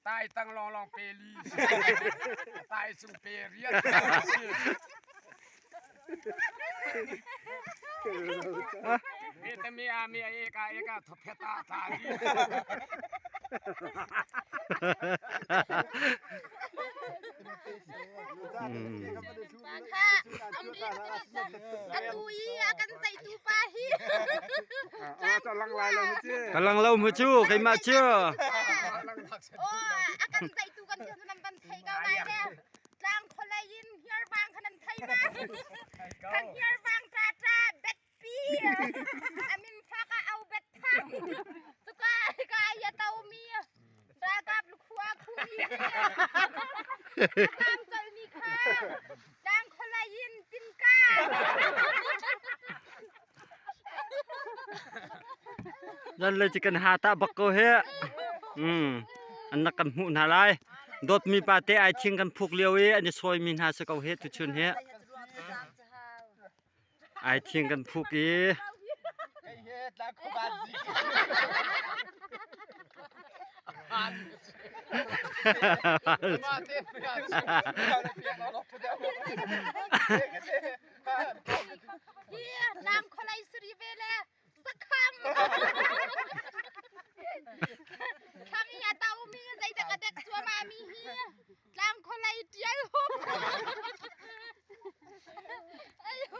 ตายตั้งลองเปรีตายสุเปเรียนเอตเมียเอกาทเพตาตาลีakan sai tu pahi จะลังลายเราเจ้ กำลังเล่ามือชู้ใครมาเชื่อ oh akan sai tu kan ชื่อนั้นกันไทยก็ได้แล้วจางคนละยินเฮียบางขนาดไทยมาทั้งเฮียบางตาเบ็ดปีอามินฟ้าก็เอาเบ็ดทั้งสุกายก็อย่าเตาเมียตากับลูกขวาคุยตามใจนี่ค่ะจางคนละยินจินก้า นั่นเลยจะกันหาตาบักโกเฮอันนักกันหูนาลายดดมีปาเตไอชิงกันพุกเลียวอันจะซอยมีหาสกเอาเฮตุชุนเฮไอชิงกันพุกอี Hier, lang kolay surivele. Sakam. Kami ya tahu mi zai da kadek tua mami hier. Lang kolay dia. Ayo.